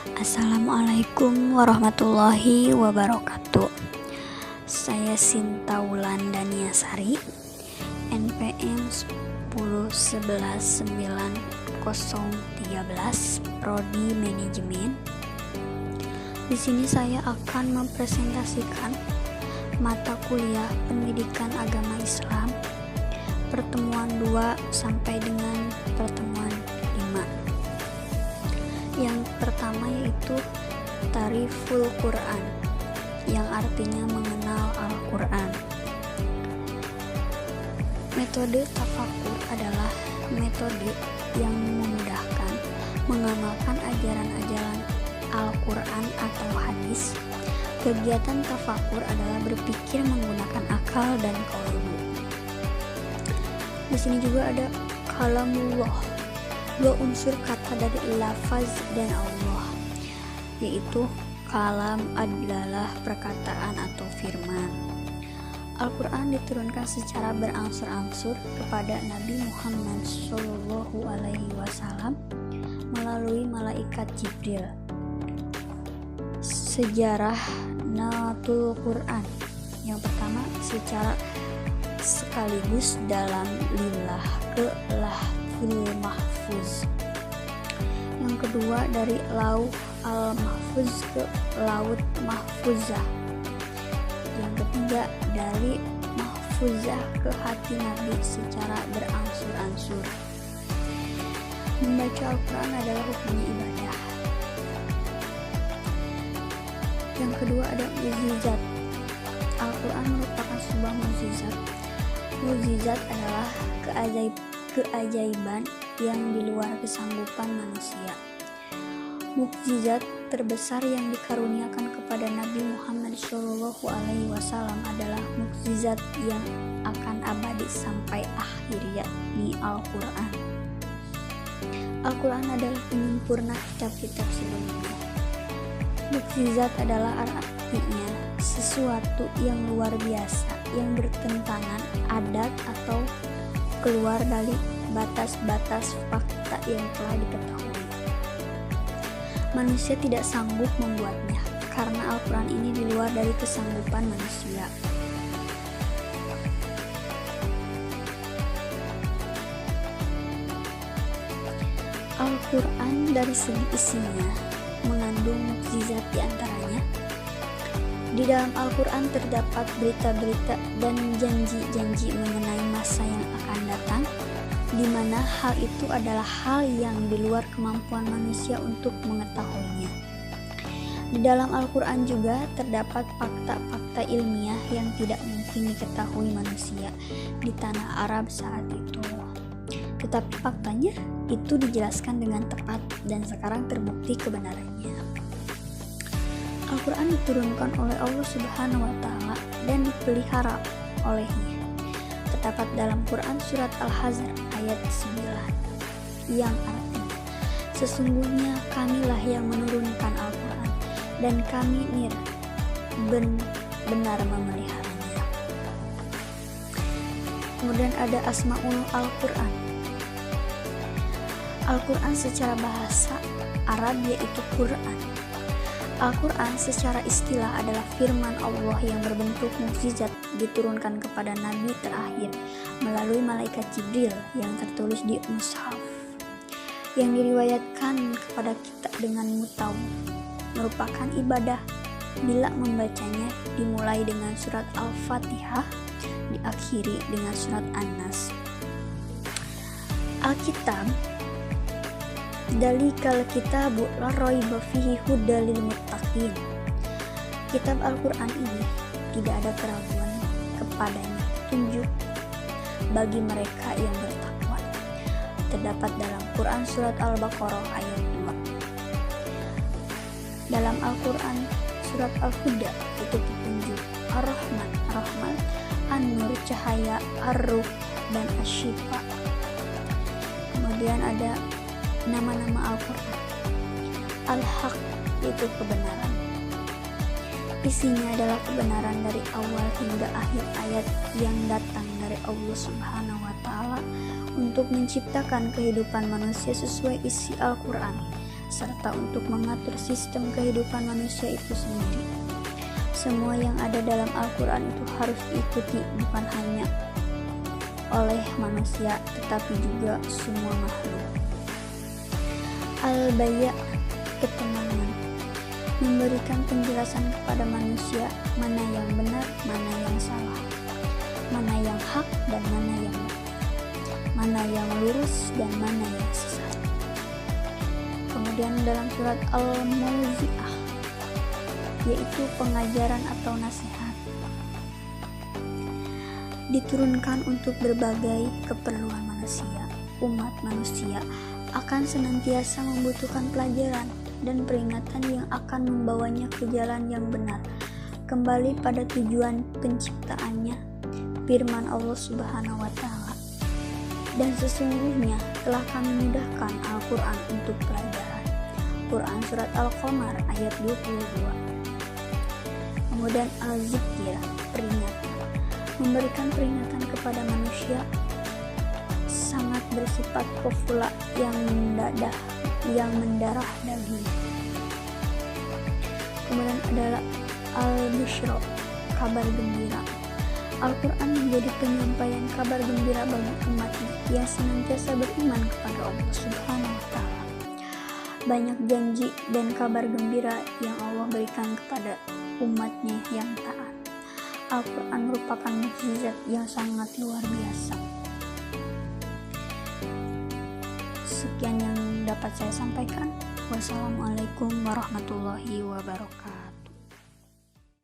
Assalamualaikum warahmatullahi wabarakatuh. Saya Sinta Wulandania Sari, NPM 10119013, Prodi Manajemen. Di sini saya akan mempresentasikan mata kuliah Pendidikan Agama Islam pertemuan 2 sampai dengan pertemuan 5. Yang pertama yaitu Ta'riful Quran, yang artinya mengenal Al-Quran. Metode tafakur adalah metode yang memudahkan mengamalkan ajaran-ajaran Al-Quran atau hadis. Kegiatan tafakur adalah berpikir menggunakan akal dan qalbu. Di sini juga ada kalamullah, 2 unsur kata dari lafaz dan Allah, yaitu kalam adalah perkataan atau firman. Al-Quran diturunkan secara berangsur-angsur kepada Nabi Muhammad SAW melalui malaikat Jibril. Sejarah Natul Quran. Yang pertama, secara sekaligus dalam lillah ke lahful mahfuz. Yang kedua, dari lauh al-mahfuz ke laut mahfuzah. Yang ketiga, dari mahfuzah ke hati Nabi secara berangsur-angsur. Membaca Al-Quran adalah hukumnya ibadah. Yang kedua, ada mukjizat. Al-Quran merupakan sebuah mukjizat. Mukjizat adalah keajaiban yang di luar kesanggupan manusia. Mukjizat terbesar yang dikaruniakan kepada Nabi Muhammad SAW adalah mukjizat yang akan abadi sampai akhir, yakni Al-Quran. Al-Quran adalah penyempurna kitab-kitab sebelumnya. Mukjizat adalah artinya sesuatu yang luar biasa, yang bertentangan adat atau keluar dari batas-batas fakta yang telah diketahui. Manusia tidak sanggup membuatnya, karena Al-Quran ini di luar dari kesanggupan manusia. Al-Quran dari segi isinya mengandung mukjizat di antaranya. Di dalam Al-Quran terdapat berita-berita dan janji-janji mengenai masa yang akan datang, di mana hal itu adalah hal yang di luar kemampuan manusia untuk mengetahuinya. Di dalam Al-Quran juga terdapat fakta-fakta ilmiah yang tidak mungkin diketahui manusia di tanah Arab saat itu. Tetapi faktanya itu dijelaskan dengan tepat dan sekarang terbukti kebenarannya. Al-Quran diturunkan oleh Allah Subhanahu wa Ta'ala dan dipelihara olehnya. Terdapat dalam Quran surat Al-Hazr ayat 9 yang artinya, sesungguhnya kamilah yang menurunkan Al-Quran dan kami benar memeliharanya. Kemudian ada Asmaul Al-Quran. Al-Quran secara bahasa Arab yaitu Quran. Al-Quran secara istilah adalah firman Allah yang berbentuk mukjizat diturunkan kepada Nabi terakhir melalui malaikat Jibril yang tertulis di mushaf, yang diriwayatkan kepada kita dengan mutawaf, merupakan ibadah bila membacanya dimulai dengan surat Al-Fatihah, diakhiri dengan surat An-Nas. Alkitab, Dalikal kitabu la raiba fihi hudal lil muttaqin. Kitab Al-Quran ini tidak ada keraguan kepadanya petunjuk bagi mereka yang bertakwa. Terdapat dalam Quran surat Al-Baqarah ayat 2. Dalam Al-Quran surat Al-Huda itu petunjuk, Ar-Rahman, Rahman, An-Nur, cahaya, Ar-Ruh, dan Asy-Syifa. Kemudian ada nama-nama Al-Quran. Al-Haq itu kebenaran. Isinya adalah kebenaran dari awal hingga akhir ayat yang datang dari Allah Subhanahu wa Ta'ala untuk menciptakan kehidupan manusia sesuai isi Al-Quran, serta untuk mengatur sistem kehidupan manusia itu sendiri. Semua yang ada dalam Al-Quran itu harus diikuti bukan hanya oleh manusia tetapi juga semua makhluk. Al-Baya, ketenangan, memberikan penjelasan kepada manusia mana yang benar, mana yang salah, mana yang hak dan mana yang batil, mana yang lurus dan mana yang sesat. Kemudian dalam surat Al-Mauzi'ah, yaitu pengajaran atau nasihat, diturunkan untuk berbagai keperluan manusia. Umat manusia akan senantiasa membutuhkan pelajaran dan peringatan yang akan membawanya ke jalan yang benar, kembali pada tujuan penciptaannya. Firman Allah Subhanahu wa Ta'ala, dan sesungguhnya telah kami mudahkan Al-Quran untuk pelajaran. Quran surat Al-Qamar ayat 22. Kemudian Al-Zikir, peringatan, memberikan peringatan kepada manusia, sangat bersifat pofula yang mendarah daging. Kemudian adalah Al-Busyra, kabar gembira. Al-Quran menjadi penyampaian kabar gembira bagi umatnya yang senantiasa beriman kepada Allah Subhanahu wa Ta'ala. Banyak janji dan kabar gembira yang Allah berikan kepada umatnya yang taat. Al-Quran merupakan mukjizat yang sangat luar biasa. Sekian yang dapat saya sampaikan. Wassalamualaikum warahmatullahi wabarakatuh.